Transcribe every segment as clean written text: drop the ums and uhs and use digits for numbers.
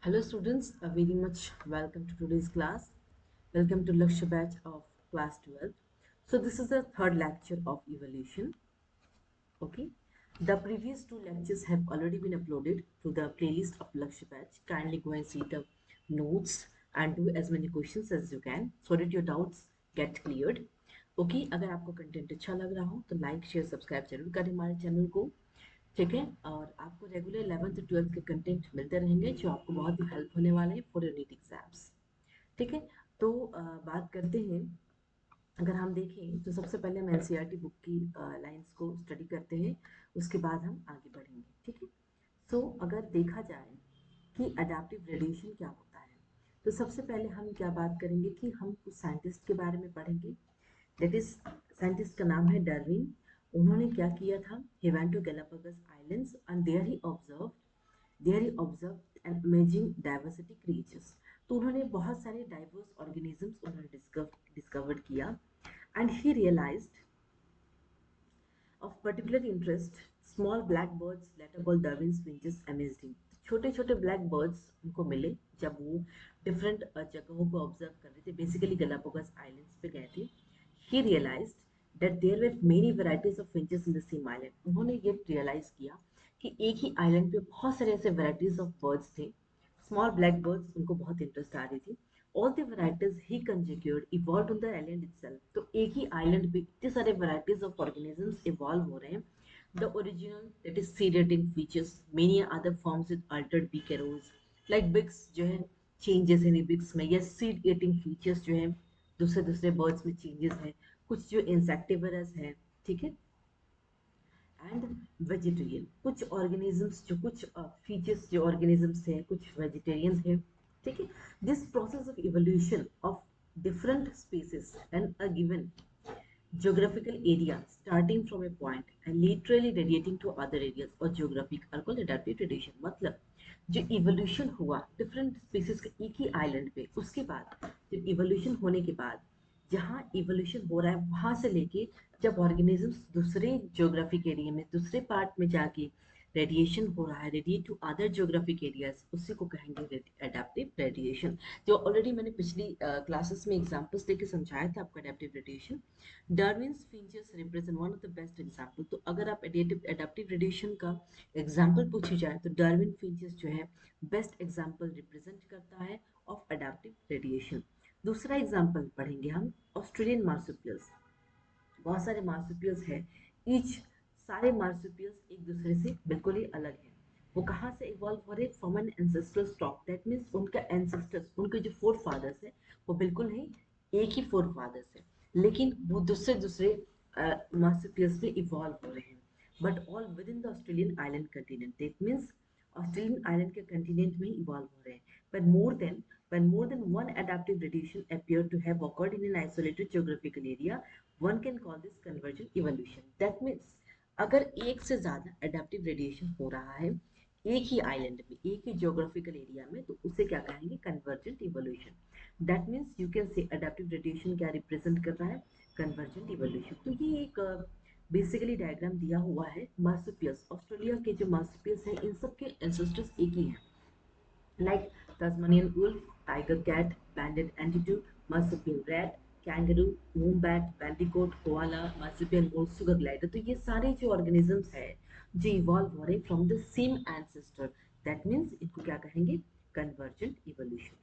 Hello students, very much welcome to today's class. Welcome to Lakshya batch of class 12. So this is the third lecture of evolution. Okay. The previous two lectures have already been uploaded to the playlist of Lakshya batch. Kindly go and see the notes and do as many questions as you can so that your doubts get cleared. Okay, अगर आपको content अच्छा लग रहा हो तो like share subscribe जरूर करें हमारे चैनल को। ठीक है, और आपको रेगुलर 11th 12th के कंटेंट मिलते रहेंगे जो आपको बहुत ही हेल्प होने वाले हैं फॉर योर नीट एग्जाम्स। ठीक है, तो बात करते हैं। अगर हम देखें तो सबसे पहले हम एनसीईआरटी बुक की लाइंस को स्टडी करते हैं, उसके बाद हम आगे बढ़ेंगे। ठीक है, सो अगर देखा जाए कि अडेप्टिव रेडिएशन क्या होता है तो सबसे पहले हम क्या बात करेंगे कि हम कुछ साइंटिस्ट के बारे में पढ़ेंगे। दैट इज, साइंटिस्ट का नाम है डार्विन। उन्होंने क्या किया था, he went to Galapagos islands and there he observed an amazing diversity creatures. तो उन्होंने बहुत सारे डाइवर्स ऑर्गेनिजम्स उन्होंने डिस्कवर्ड किया and he realized of particular interest, small black birds later called Darwin's finches amazed him. छोटे छोटे black birds उनको मिले जब वो डिफरेंट जगहों को ऑब्जर्व कर रहे थे, बेसिकली गैलापागोस आइलैंड्स पे गए थे। He realized that there were many varieties of finches in the same island. उन्होंने ये रियलाइज किया कि एक ही आइलैंड पे बहुत सारे ऐसे वैरायटीज ऑफ बर्ड्स थे। स्मॉल ब्लैक बर्ड्स उनको बहुत इंटरेस्ट आ रही थी। All the varieties he conjugate evolve on the island itself. तो एक ही आइलैंड पे इतने सारे वैरायटीज ऑफ ऑर्गेनिजम्स इवॉल्व हो रहे हैं। The original that is seeded in features, many other forms with altered beak arrows, like beaks जो है चेंजेस इन बिग्स में, या सीड ईटिंग फीचर्स जो है दूसरे दूसरे बर्ड्स में चेंजेस हैं, कुछ जो इंसेक्टिवरस है। ठीक है, एंड वेजिटेरियन, कुछ ऑर्गेनिजम्स जो कुछ फीचर्स जो ऑर्गेनिजम्स हैं कुछ वेजिटेरियंस हैं। ठीक है, this process of evolution of different species and a given geographical area starting from a point and literally radiating to other areas or geographic are called adaptive radiation। मतलब जो evolution हुआ different species के एक ही island पे, उसके बाद जब evolution होने के बाद जहाँ इवोल्यूशन हो रहा है वहां से लेके जब ऑर्गेनिजम्स दूसरे ज्योग्राफिक एरिया में दूसरे पार्ट में जाके रेडिएशन हो रहा है, radiate to other geographic areas, उसी को कहेंगे एडेप्टिव रेडिएशन। जो ऑलरेडी मैंने पिछली क्लासेस में एग्जांपल्स देके समझाया था आपको adaptive radiation. Darwin's finches represent one of the best example. तो अगर आप एडेप्टिव रेडिएशन का एग्जांपल पूछी जाए तो डार्विन फिंचेस जो है बेस्ट एग्जांपल रिप्रेजेंट करता है ऑफ एडेप्टिव रेडिएशन। दूसरा एग्जांपल पढ़ेंगे हम, ऑस्ट्रेलियन मार्सुपियल्स। बहुत सारे मार्सुपियल्स हैं, ईच सारे मार्सुपियल्स एक दूसरे से बिल्कुल ही अलग हैं। वो कहाँ से इवॉल्व हो रहे, from an ancestral stock, that means उनका एंसेस्टर्स, उनके जो फोर फादर्स हैं वो बिल्कुल ही एक ही फोर फादर्स है, लेकिन वो दूसरे दूसरे मार्सुपियल्स में इवॉल्व हो रहे हैं, but all with in the Australian island continent. That means Australian island के कंटिनेंट में इवॉल्व हो रहे हैं, but more than one adaptive radiation appear to have occurred in an isolated geographical area, one can call this convergent evolution। That means अगर एक से ज्यादा adaptive radiation हो रहा है एक ही आइलैंड में, एक ही ज्योग्राफिकल एरिया में, तो उसे क्या कहेंगे, convergent evolution. That means you can say adaptive radiation क्या रिप्रेजेंट कर रहा है, कन्वर्जेंट इवोल्यूशन। तो ये एक बेसिकली डायग्राम दिया हुआ है मार्सुपियल्स, ऑस्ट्रेलिया के जो मार्सुपियल्स हैं इन सब के एंसेस्टर्स एक ही हैं, like Tasmanian wolf, tiger cat, banded antelope, marsupial rat, kangaroo, wombat, bandicoot, koala, marsupial mole, sugar glider। तो ये सारे जो ऑर्गेनिजम्स है जो इवॉल्व हो रहे from the same ancestor, that means इनको क्या कहेंगे, कन्वर्जेंट इवोल्यूशन।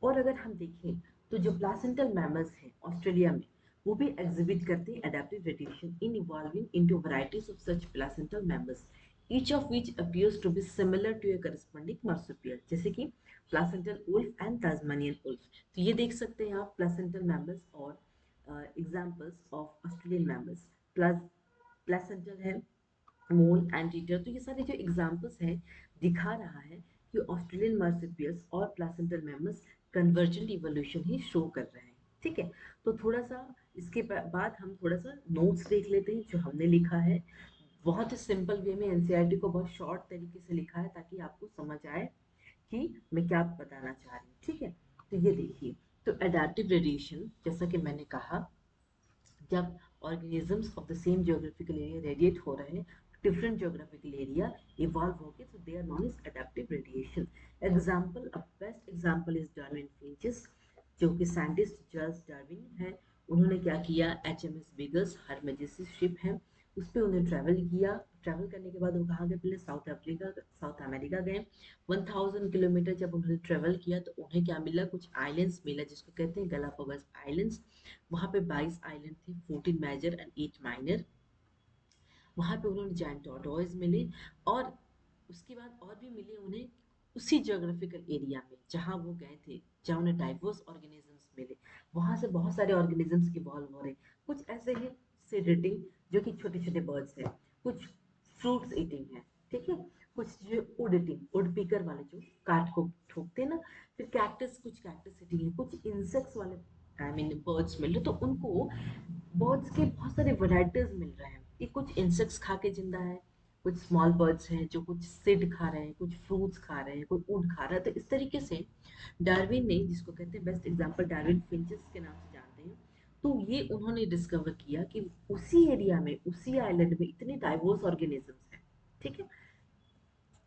और अगर हम देखें तो जो प्लासेंटल मैमल्स हैं ऑस्ट्रेलिया में वो भी एग्जिबिट करते हैं adaptive radiation in evolving into varieties of such placental mammals, each of which appears to be similar to a corresponding marsupial, जैसे कि placental wolf and Tasmanian wolf। तो ये देख सकते हैं आप placental mammals और examples of Australian mammals. Placental है, मोल, एंटीटर, तो ये सारे जो एग्जाम्पल्स हैं दिखा रहा है कि ऑस्ट्रेलियन मार्supials और प्लासेंटल मैमल्स कन्वर्जेंट इवोल्यूशन ही शो कर रहे हैं। ठीक है, तो थोड़ा सा इसके बाद हम थोड़ा सा नोट्स देख लेते हैं जो हमने लिखा है। बहुत ही सिंपल वे में एनसीईआरटी को बहुत शॉर्ट तरीके से लिखा है ताकि आपको समझ आए कि मैं क्या बताना चाह रही हूँ। ठीक है, तो ये देखिए, तो एडेप्टिव रेडिएशन जैसा कि मैंने कहा, जब organisms of the same geographical area radiate हो रहे हैं different geographical area evolve होके, so they are known as adaptive radiation. Example, a best example is Darwin Finches, जो कि साइंटिस्ट चार्ल्स डार्विन है। उन्होंने क्या किया, HMS बिगस हरमेजिसी शिप है, उस पर उन्हें ट्रैवल किया। ट्रैवल करने के बाद वो कहाँ गए, पहले साउथ अमेरिका गए। 1000 किलोमीटर जब उन्होंने ट्रैवल किया तो उन्हें क्या मिला, कुछ आइलैंड्स मिला जिसको कहते हैं गलापागोस आइलैंड्स। वहाँ पे 22 आइलैंड थे, 14 मेजर एंड 8 माइनर। वहाँ पे उन्होंने जायंट टॉर्टोइज मिले, और उसके बाद और भी मिले उन्हें उसी ज्योग्राफिकल एरिया में जहाँ वो गए थे, जहाँ उन्हें डाइवर्स ऑर्गेनिजम्स मिले। वहाँ से बहुत सारे ऑर्गेनिजम्स इवॉल्व हो रहे। कुछ ऐसे हैं सीड ईटिंग, जो कि छोटे छोटे बर्ड्स हैं, कुछ फ्रूट्स ईटिंग है, ठीक है, कुछ जो वुड ईटिंग, वुड पीकर वाले जो काट को ठोकते हैं ना, फिर कैक्टस, कुछ कैक्टस ईटिंग है, कुछ इंसेक्ट्स वाले आई मीन बर्ड्स मिल रहे। तो उनको बर्ड्स के बहुत सारे वैरायटीज मिल रहे हैं। ये कुछ इंसेक्ट्स खा के जिंदा है, कुछ स्मॉल बर्ड्स हैं जो कुछ सीड खा रहे हैं, कुछ फ्रूट्स खा रहे हैं, कोई वुड खा रहा है। तो इस तरीके से डार्विन ने, जिसको कहते हैं बेस्ट एग्जांपल डार्विन फिंचेस के नाम से जानते हैं, तो ये उन्होंने डिस्कवर किया कि उसी एरिया में, उसी आइलैंड में इतने डाइवर्स ऑर्गेनिजम्स हैं, ठीक है।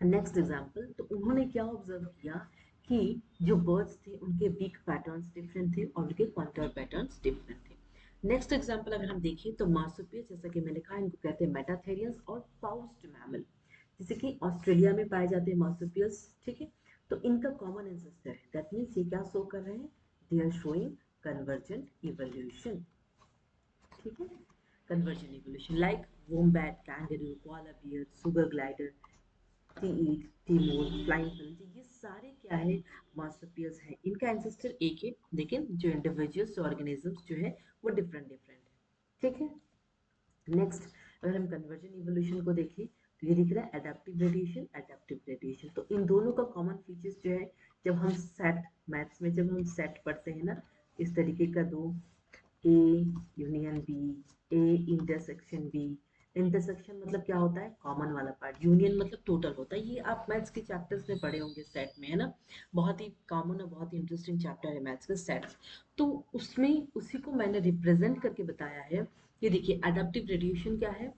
नेक्स्ट एग्जांपल, तो उन्होंने क्या ऑब्जर्व किया कि जो बर्ड्स थे उनके बीक पैटर्न्स डिफरेंट थे और उनके कॉन्टूर पैटर्न्स डिफरेंट थे। नेक्स्ट एग्जांपल अगर हम देखें तो मार्सुपियस, जैसा कि मैंने कहा, इनको कहते हैं मेटाथेरियंस और पाउस्ड मैमल, जैसे कि ऑस्ट्रेलिया में पाए जाते हैं मार्सुपियस, ठीक है। तो इनका कॉमन एंसेस्टर है, दैट मीन्स ये क्या शो कर रहे हैं, they are showing convergent evolution, ठीक है। Convergent evolution like wombat, kangaroo, koala bear, sugar glider, T Timor, flying phalanger, ये सारे क्या है, मार्सुपियल्स हैं। इनका एंसेस्टर एक है, लेकिन जो इंडिविजुअल्स, जो ऑर्गेनिजम्स जो है वो डिफरेंट डिफरेंट है, ठीक है। नेक्स्ट, अगर हम कन्वर्जन इवोल्यूशन को देखें तो ये दिख रहा है एडेप्टिव रेडिएशन, एडेप्टिव रेडिएशन। तो इन दोनों का कॉमन फीचर्स जो है, जब हम सेट मैथ्स में जब हम सेट पढ़ते हैं ना, इस तरीके का दो, A union B, A intersection B. Intersection मतलब क्या होता है, कॉमन वाला पार्ट, यूनियन मतलब टोटल होता है। ये आप मैथ्स के चैप्टर्स में पढ़े होंगे सेट में, है ना, बहुत ही कॉमन और बहुत ही इंटरेस्टिंग चैप्टर है मैथ्स का सेट्स। तो उसमें उसी को मैंने रिप्रेजेंट करके बताया है। ये देखिए एडेप्टिव रेडिएशन क्या है,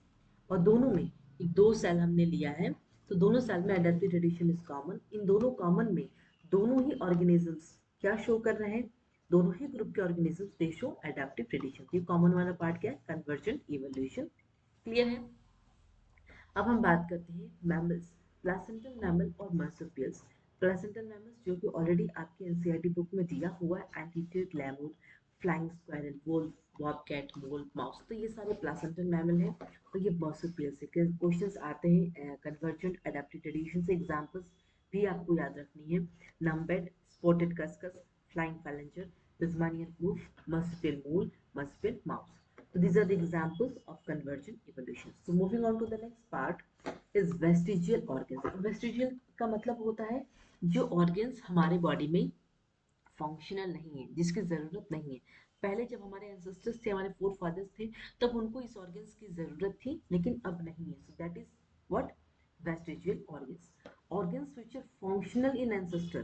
और दोनों में एक दो सेल हमने लिया है, तो दोनों सेल में एडेप्टिव रेडिएशन इज कॉमन। इन दोनों कॉमन में दोनों ही ऑर्गेनिजम्स क्या शो कर रहे हैं, दोनों ही ग्रुप के organisms they show adaptive radiation. ये कॉमन वाला पार्ट क्या है, कन्वर्जेंट इवोल्यूशन, क्लियर है। अब हम बात करते हैं मैमल्स, प्लेसेंटल मैमल और मार्सुपियल्स। प्लेसेंटल मैमल्स जो कि ऑलरेडी आपके एनसीईआरटी बुक में दिया हुआ है, anteater, lemur, flying squirrel, wolf, bobcat, mole, mouse, तो ये सारे प्लेसेंटल मैमल हैं। और ये मार्सुपियल्स से क्वेश्चंस आते हैं कन्वर्जेंट एडेप्टिव रेडिएशन से। एग्जांपल्स भी आपको याद रखनी है, numbat, spotted cuscus, flying phalanger, tasmanian wolf, marsupial mole, marsupial mouse. So these are the examples of convergent evolution. So moving on to the next part is vestigial organs. Vestigial का मतलब होता है जो organs हमारे body में functional नहीं है, जिसकी जरूरत नहीं है। पहले जब हमारे एंसेस्टर्स थे, हमारे फोर फादर्स थे, तब उनको इस ऑर्गन्स की जरूरत थी, लेकिन अब नहीं है। So that is what, vestigial organs. Organs which are functional in ancestor,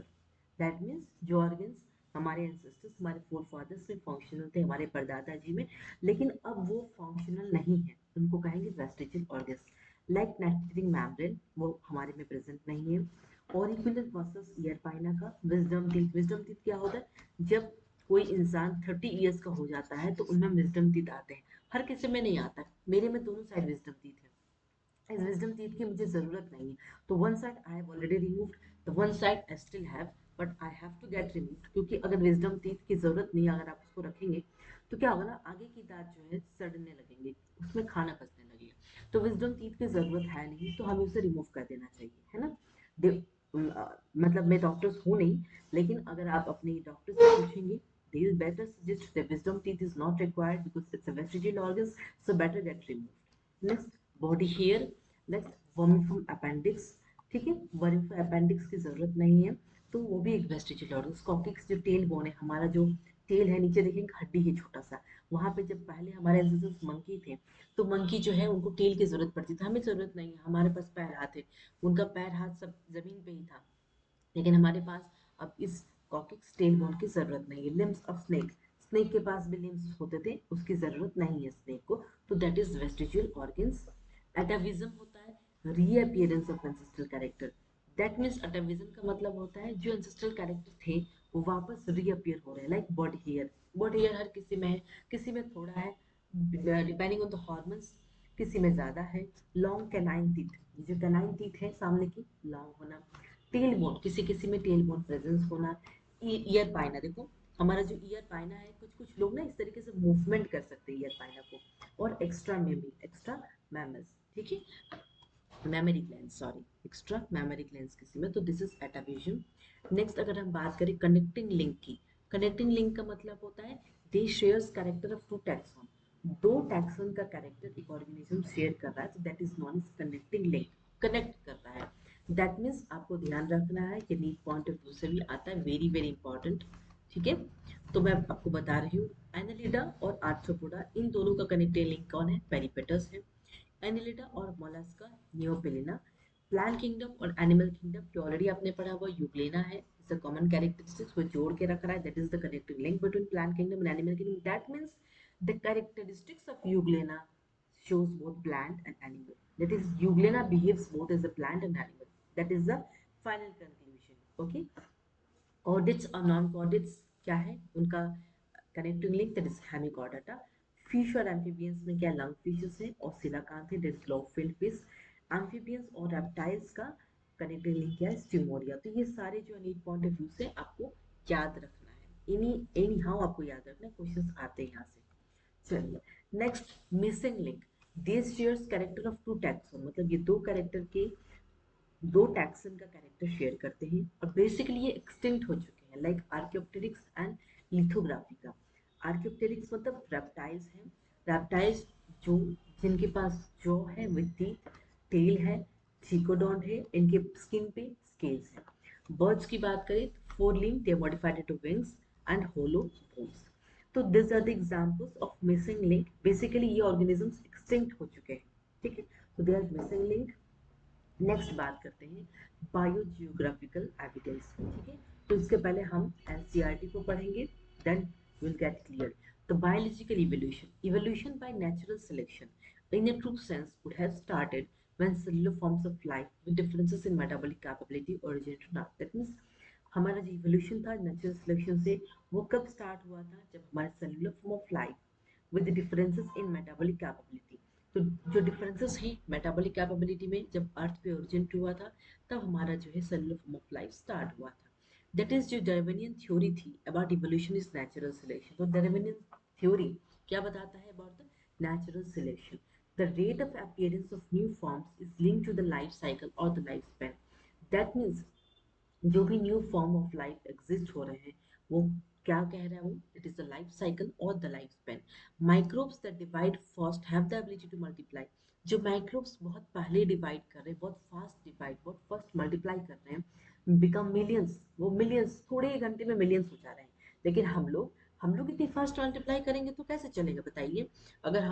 that means जो ऑर्गन्स हमारे एंसेस्टर्स, हमारे फोर फादर्स में फंक्शनल थे, हमारे परदादा जी में, लेकिन अब वो फंक्शनल नहीं है, उनको कहेंगे vestigial organs. Like nesting membrane, वो हमारे में प्रेजेंट नहीं है। ऑरिकुलर वर्सेस ईयर पाइना का विजडम टीथ, विजडम टीथ क्या होता है, जब कोई इंसान 30 ईयर्स का हो जाता है तो उनमें विजडम टीथ आते हैं। हर किसी में नहीं आता, मेरे में दोनों साइड विजडम टीथ है। इस विजडम टीथ की मुझे जरूरत नहीं है, तो one side I have already removed, the one side I still have, but I have to get removed, क्योंकि अगर विजडम टीथ की जरूरत नहीं है, अगर आप उसको रखेंगे तो क्या होगा ना, आगे की दांत जो है सड़ने लगेंगे, उसमें खाना पचने लगेगा। तो विजडम टीथ की जरूरत है नहीं, तो हमें उसे रिमूव कर देना चाहिए, है ना। मतलब मैं डॉक्टर्स हूँ नहीं, लेकिन अगर आप अपने डॉक्टर से पूछेंगे, they will better suggest the wisdom teeth is not required because it's a vestigial organ, so better get removed. Next, body hair. Next, vermiform appendix, ठीक है, वर्मिफॉर्म अपेंडिक्स की जरूरत नहीं है, तो वो भी एक वेस्टिजियल ऑर्गन। कॉकिक्स जो टेल बोन है, हमारा जो टेल है, नीचे देखेंगे हड्डी है छोटा सा, वहां पे जब पहले हमारे एंसेस्टर्स मंकी थे, तो मंकी जो है उनको टेल की जरूरत पड़ती थी, हमें जरूरत नहीं है, हमारे पास पैर हाथ है, उनका पैर हाथ सब जमीन पे ही था, लेकिन हमारे पास अब इस कॉकिक्स टेल बोन की जरूरत नहीं है। लिम्स ऑफ स्नेक, स्नेक के पास भी लिम्स होते थे, उसकी जरूरत नहीं है स्नेक को, तो that is vestigial organs. Atavism होता है, reappearance of ancestral character. That means atavism का मतलब होता है जो एंसेस्ट्रल कैरेक्टर थे वो वापस रीअपियर हो रहे हैं, like body hair. Body hair हर किसी में है, किसी में थोड़ा है, डिपेंडिंग ऑन द हॉर्मोन्स, किसी में ज्यादा है। लॉन्ग कैनाइन टीथ, जो कैनाइन टीथ है सामने की लॉन्ग होना। टेल बोन, किसी किसी में टेल बोन प्रेजेंस होना। ईयर पाइना, देखो हमारा जो ईयर पाइना है, कुछ कुछ लोग ना इस तरीके से मूवमेंट कर सकते हैं ईयर पाइना को। और एक्स्ट्रा मेमी, एक्स्ट्रा मैमल्स, ठीक है, memory gland, sorry, extra memory gland किसी में, तो दिस इज एटाविजन। नेक्स्ट अगर हम बात करें कनेक्टिंग लिंक की, कनेक्टिंग लिंक का मतलब होता है they shares character of two taxon. दो टैक्सॉन का कैरेक्टर एक ऑर्गेनिज्म शेयर कर रहा है, तो that is non is connecting link, connect कर रहा है। दैट मीन्स आपको ध्यान रखना है कि नीड पॉइंट ऑफ व्यू से भी आता है, वेरी वेरी इंपॉर्टेंट, ठीक है। तो मैं आपको बता रही हूँ, एनालिडा और आर्थ्रोपोडा, इन दोनों का कनेक्टिंग लिंक कौन है? पेरिपेटस है। एनिलिडा और मोलस्का नियोपेलिना। प्लांट किंगडम और एनिमल किंगडम जो ऑलरेडी आपने पढ़ा हुआ यूग्लेना है, इट्स अ कॉमन कैरेक्टरिस्टिक्स, वो जोड़ के रख रहा है, that is the connecting link between plant kingdom and animal kingdom. That means the characteristics of euglena shows both plant and animal, that is euglena behaves both as a plant and animal, that is the final conclusion, okay। Chordates और non chordates क्या है उनका connecting link? That is Hemichordata. Fish और amphibians में क्या lung fishes है और coelacanth है, that is lobe finned fish. Amphibians और रेप्टाइल्स का कनेक्टिंग लिंक क्या है? स्टिमोरिया। तो ये सारे जो नीड पॉइंट ऑफ व्यू से आपको याद रखना है, एनी हाउ आपको याद रखना है, क्वेश्चंस आते हैं यहाँ से। चलिए next, missing link. This shares character of two taxon, मतलब ये दो कैरेक्टर के, दो टैक्सन का कैरेक्टर शेयर करते हैं और बेसिकली ये एक्सटिंक्ट हो चुके हैं, लाइक आर्कियोप्टेरिक्स एंड लिथोग्राफी का। आर्कियोप्टेरिक्स मतलब रेप्टाइल्स हैं, रेप्टाइल्स जो जिनके पास जॉ है विद टीथ, टेल है, ट्रिकोडॉन है, इनके स्किन पे स्केल्स है। बर्ड्स की बात करें तो forelimb, they modified into wings and hollow bones. तो this are the examples of missing link. Basically ये ऑर्गेनिजम्स एक्सटिंक्ट हो चुके हैं, ठीक है, तो they are missing link. Next बात करते हैं बायोजियोग्राफिकल एविडेंस, ठीक है। तो इसके पहले हम एनसीईआरटी को पढ़ेंगे, देन विल गेट क्लियर। तो biological evolution, evolution by natural selection in a true sense would have started when cellular forms of life with differences in metabolic capability originated now. That means हमारा जो evolution था natural selection से, वो कब start हुआ था? जब हमारे cellular form of life with differences in metabolic capability, तो जो डिफरेंसेस हैं मेटाबॉलिक कैपेबिलिटी में, जब अर्थ पे ओरिजिनेट हुआ था, तब हमारा जो है cellular form of life start हुआ था। दैट इज जो डार्विनियन थ्योरी थी about evolution is natural selection. तो डार्विनियन थ्योरी क्या बताता है about the natural selection? The rate of appearance of new forms is linked to the life cycle और the life span. That means जो भी new form of life exist हो रहे हैं, वो क्या कह रहा है? वो it is the life cycle और the life span. Microbes that divide fast have the ability to multiply. जो माइक्रोब्स बहुत पहले डिवाइड कर रहे हैं, बहुत फास्ट डिवाइड, बहुत फास्ट मल्टीप्लाई कर रहे हैं, बिकम मिलियंस, वो मिलियंस थोड़े ही घंटे में मिलियंस हो जा रहे हैं। लेकिन हम लोग इतनी फास्ट मल्टीप्लाई करेंगे तो कैसे चलेगा बताइए? अगर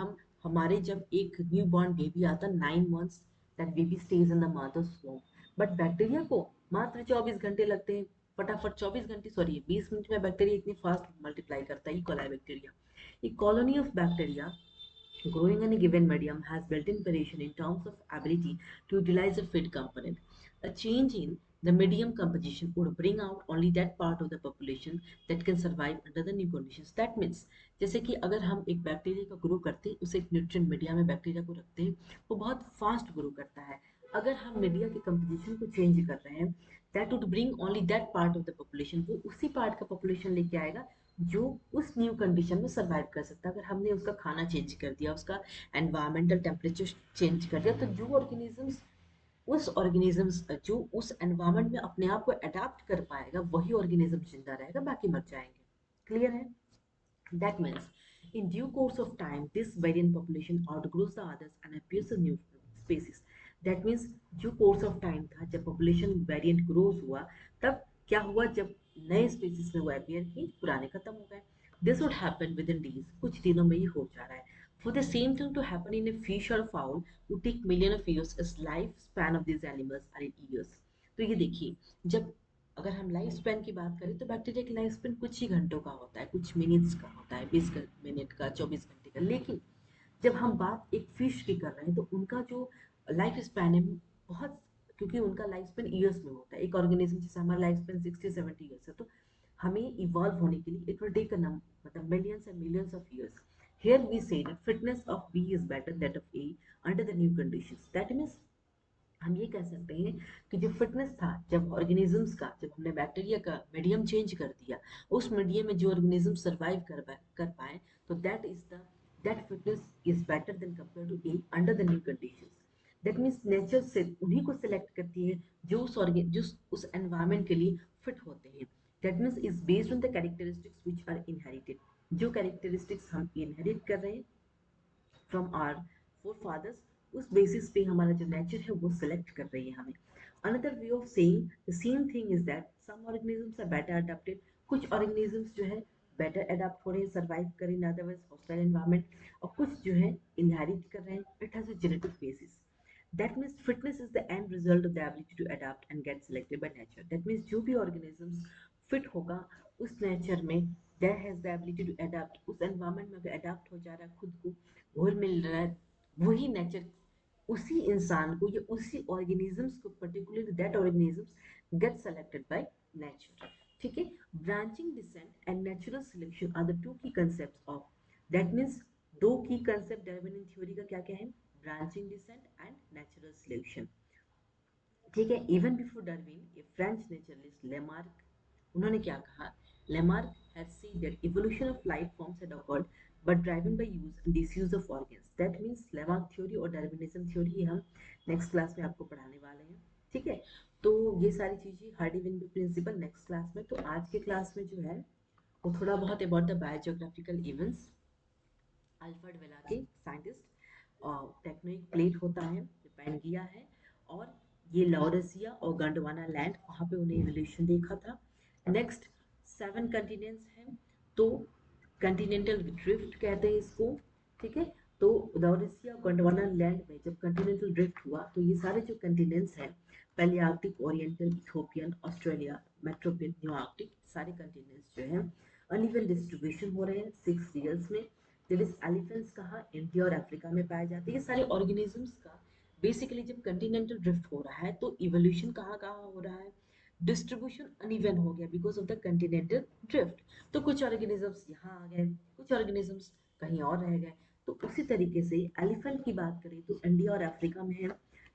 हमारे जब एक न्यू बॉर्न बेबी आता 9 months, that baby stage in the mother's वomb, बट बैक्टीरिया को मात्र 24 घंटे लगते हैं। फटाफट 24 घंटे, सॉरी 20 मिनट में बैक्टीरिया इतनी फास्ट मल्टीप्लाई करता है, E coli bacteria. A colony of bacteria growing in a given medium has built-in variation in terms of ability to utilize a feed component. A change in the medium composition would bring out only that part of the population that can survive under the new conditions. That means जैसे कि अगर हम एक bacteria का grow करते हैं, उसे एक न्यूट्रिएंट मीडिया में बैक्टीरिया को रखते हैं, वो बहुत फास्ट ग्रो करता है। अगर हम मीडिया की कंपोजिशन को चेंज कर रहे हैं, that would bring only that part of the population, वो उसी पार्ट का पॉपुलेशन लेके आएगा जो उस न्यू कंडीशन में सर्वाइव कर सकता है। अगर हमने उसका खाना चेंज कर दिया, उसका एनवायरमेंटल टेम्परेचर चेंज कर दिया, तो जो ऑर्गेनिजम्स जो उस एनवायरमेंट में अपने आप को अडेप्ट कर पाएगा, वही ऑर्गेनिज्म जिंदा रहेगा, बाकी मर जाएंगे। क्लियर है? That means in due course of time this variant population outgrows the others and appears a new species. That means जो course of time था, जब population variant grows हुआ, तब क्या हुआ? जब नए स्पीसीज में वो अपियर की, पुराने खत्म हो गए। This would happen within days, कुछ दिनों में ही हो जा रहा है। For the same thing to happen in a fish और fowl would take million of years, as life span of this animals are in years. तो ये देखिए, जब अगर हम लाइफ स्पैन की बात करें तो बैक्टीरिया की लाइफ स्पैन कुछ ही घंटों का होता है, कुछ मिनट्स का होता है, 20 मिनट का, 24 घंटे का। लेकिन जब हम बात एक फिश की कर रहे हैं, तो उनका जो लाइफ स्पैन है बहुत, क्योंकि उनका लाइफ स्पैन ईयर्स में होता है। एक ऑर्गेनिज्म जैसे हमारा लाइफ स्पैन 60-70 ईयर्स है, तो हमें इवॉल्व होने के लिए इट विल टेक मतलब millions and millions of years. Here we see that fitness of B is better that of A under the new conditions. That means हम ये कह सकते हैं कि जो फिटनेस था जब ऑर्गेनिजम्स का, जब हमने बैक्टीरिया का मीडियम चेंज कर दिया, उस मीडियम में जो ऑर्गेनिज्म सर्वाइव कर पाए, तो that fitness is better than compare to A under the new conditions. That means nature से उन्हीं को सिलेक्ट करती है जो उस एनवायरमेंट के लिए फिट होते हैं। That means is based on the characteristics which are inherited. जो कैरेक्टरिस्टिक्स हम इनहेरिट कर रहे हैं फ्रॉम आर फोर फादर्स, उस बेसिस पे हमारा जो नेचर है वो सिलेक्ट कर रही है हमें। Another way of saying the same thing is that some organisms are better adapted. कुछ ऑर्गेनिजम्स जो है बेटर अडेप्ट हो रहे हैं सर्वाइव करें इन अदरवाइज हॉस्टाइल एनवायरमेंट, और कुछ जो है इनहेरिट कर रहे हैं, it has a genetic basis. That means fitness is the end result of the ability to adapt and get selected by nature. That means जो भी organisms fit होगा उस nature में, that has the ability to adapt, उस environment में अगर adapt हो जा रहा है, खुद को घुल मिल रहा है, वही nature उसी इंसान को या उसी organisms को, particularly that organisms get selected by nature. ठीक है? Branching descent and natural selection are the two key concepts of, that means दो की कंसेप्ट डार्विनियन थ्योरी का क्या क्या है? Branching descent and natural selection. ठीक है? इवन बिफोर डार्विन ए फ्रेंच नेचुरलिस्ट लेमार्क, उन्होंने क्या कहा? Lamarck had seen that evolution of life forms had awkward but driven by use and disuse of organs. That means Lamarck theory और Darwinism theory हम next class में आपको पढ़ाने वाले हैं। ठीक है? तो ये सारी चीजें हार्डी-विनबी प्रिंसिपल नेक्स्ट क्लास में। तो आज के क्लास में जो है वो थोड़ा बहुत about the biogeographical events, Alfred वेला के साइंटिस्ट, टेक्टोनिक प्लेट होता है, पैनगिया है, और ये लॉरेसिया और गोंडवाना लैंड, वहाँ पे उन्हें इवोल्यूशन देखा था। नेक्स्ट 7 कंटिनेंट्स हैं, तो कंटिनेंटल ड्रिफ्ट कहते हैं इसको। ठीक है? तो लॉरेसिया गोंडवाना लैंड में जब कंटिनेंटल ड्रिफ्ट हुआ तो ये सारे जो कंटिनेंट्स हैं, Palearctic, Oriental, Ethiopian, Australia, Neotropical, new Arctic, सारे कंटिनेंट्स जो हैं अनइवन डिस्ट्रीब्यूशन हो रहे हैं 6 ईयर्स में। जैसे एलिफेंट्स कहाँ, इंडिया और अफ्रीका में पाए जाते हैं। ये सारे ऑर्गेनिजम्स का बेसिकली जब कंटिनेंटल ड्रिफ्ट हो रहा है तो इवोल्यूशन कहाँ कहाँ हो रहा है, डिस्ट्रीब्यूशन अनइवन हो गया because of the Continental drift. तो कुछ ऑर्गेनिजम्स यहाँ आ गए, कुछ ऑर्गेनिजम्स कहीं और रह गए। तो उसी तरीके से एलिफेंट की बात करें तो इंडिया और अफ्रीका में है।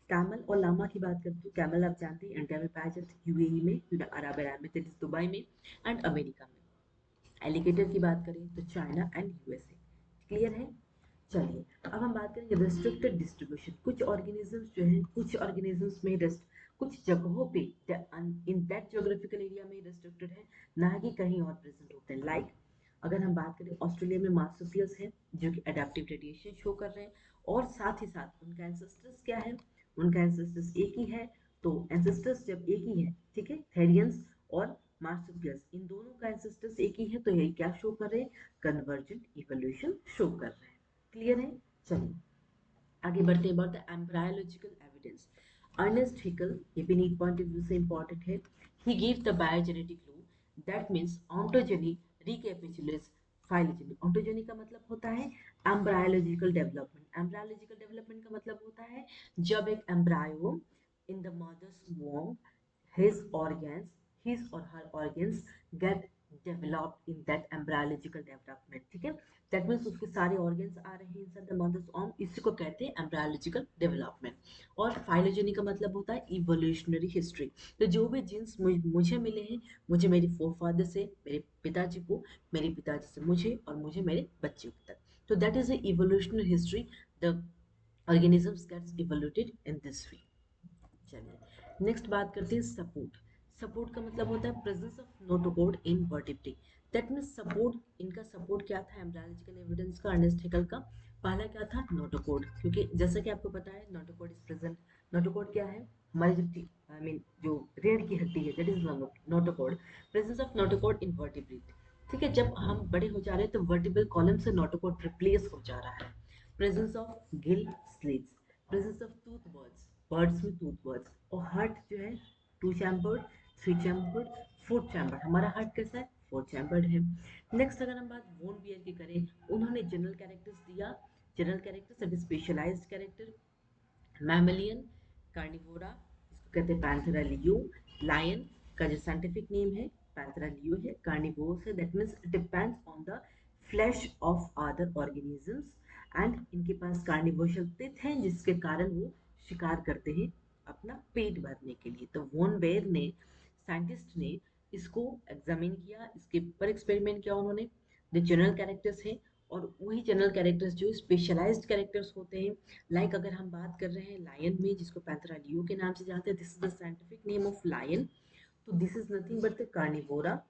कैमल और लामा की बात करें तो कैमल आप जानते हैं इंडिया में पाया जाता है, यूएई में, अरब एमिरेट, दुबई में, एंड अमेरिका में। एलिगेटर की बात करें तो चाइना एंड यूएसए। क्लियर है? चलिए अब हम बात करेंगे रिस्ट्रिक्टेड डिस्ट्रीब्यूशन। कुछ ऑर्गेनिजम्स जो हैं, कुछ ऑर्गेनिजम्स में कुछ जगहों पे इन दैट ज्योग्राफिकल एरिया में रिस्ट्रिक्टेड है, ना कि कहीं और प्रेजेंट होते हैं। लाइक अगर हम बात करें ऑस्ट्रेलिया में मार्सुपियस है जो कि अडेप्टिव रेडिएशन शो कर रहे हैं, और साथ ही साथ उनका एंसेस्टर्स क्या है? उनका एंसेस्टर्स एक ही है। तो एंसेस्टर्स जब एक ही है, ठीक है, थेरियंस और मार्सुपियस, इन दोनों का एंसेस्टर्स एक ही है, तो ये क्या शो कर रहे हैं? कन्वर्जेंट इवोल्यूशन शो कर रहे हैं। क्लियर है? चलिए आगे बढ़ते हैं। About the embryological evidence, Ernst Haeckel, ये भी नीट पॉइंट ऑफ व्यू से इंपॉर्टेंट है। He give the biogenetic law, that means ontogeny, recapitulates phylogeny. Ontogeny का मतलब होता है एम्ब्रायोलॉजिकल डेवलपमेंट। एम्ब्रायोलॉजिकल डेवलपमेंट का मतलब होता है जब एक एम्ब्रायो इन द मदर्स वomb, his organs, his or her organs get developed in that embryological development। ठीक है? दैट मीन्स उसके सारे ऑर्गन्स आ रहे हैं इनसाइड द मदर्स वomb, इसी को कहते हैं एम्ब्रायोलॉजिकल डेवलपमेंट। और फाइलोजेनी का मतलब होता है इवोल्यूशनरी हिस्ट्री। तो जो भी जीन्स मुझे मिले हैं, मुझे मेरे फोरफादर से, मेरे पिताजी को, मेरे पिताजी से मुझे, और मुझे मेरे बच्चों तक, तो that is the evolutionary history. The organisms gets evoluted in this way। चलिए नेक्स्ट बात करते हैं सपोर्ट। सपोर्ट का मतलब होता है presence of notochord in Vertebrata. That means support, इनका सपोर्ट क्या था एम्ब्रायोलॉजिकल एविडेंस का, अर्नेस्ट हेकल का? पहला क्या था? नोटोकोड, क्योंकि जैसा कि आपको पता है नोटोकोड इज प्रेजेंट। नोटोकोड क्या है? हमारी जो आई मीन जो रीढ़ की हड्डी है, that is notochord. Presence of notochord in vertebrate. ठीक है? जब हम बड़े हो जा रहे हैं तो वर्टिब्रल कॉलम से नोटोकोड रिप्लेस हो जा रहा है। Presence of gill slits, presence of tooth birds, birds में टूथ बर्ड्स, और हार्ट जो है 2 चैम्बर्ड, 3 चैम्बर्ड, 4 चैम्बर्ड। हमारा हार्ट कैसा है? 4 चैम्बर्ड है। नेक्स्ट अगर हम बात वोन बियर की करें, उन्होंने जनरल कैरेक्टर्स दिया, जनरल कैरेक्टर्स, अभी स्पेशलाइज्ड कैरेक्टर। मैमलियन, कार्निवोरा, इसको कहते हैं पैंथेरा लियो। लायन का जो साइंटिफिक नेम है पैंथेरा लियो है। कार्निवोरस है, that means depends on the flash of other organisms. And इनके पास कार्निवोरल टीथ हैं जिसके कारण वो शिकार करते हैं अपना पेट भरने के लिए। तो वॉन बेयर ने, साइंटिस्ट ने इसको एग्जामिन किया, इसके ऊपर एक्सपेरिमेंट किया उन्होंने। जो जनरल कैरेक्टर्स हैं और वही जनरल कैरेक्टर्स जो स्पेशलाइज्ड कैरेक्टर्स होते हैं, लाइक अगर हम बात कर रहे हैं लायन में जिसको पैंथेरा लियो के नाम से जानते हैं, this is the scientific name of lion. तो this is nothing but the Carnivora,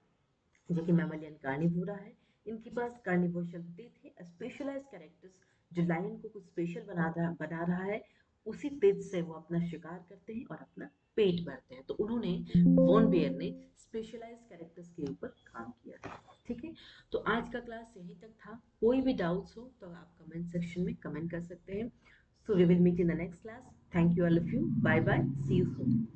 जो कि मैमलियन कार्निवोरा है। इनके पास कार्निवोरल टीथ है, स्पेशलाइज्ड कैरेक्टर्स जो लायन को कुछ स्पेशल बना रहा है, उसी टीथ से वो अपना शिकार करते हैं और अपना पेट भरते हैं। तो उन्होंने, वॉन बेयर ने स्पेशलाइज्ड कैरेक्टर्स के ऊपर काम किया था। ठीक है, तो आज का क्लास यहीं तक था। कोई भी डाउट्स हो तो आप कमेंट सेक्शन में कमेंट कर सकते हैं। So we will meet in the next class. Thank you all of you, bye bye, see you soon.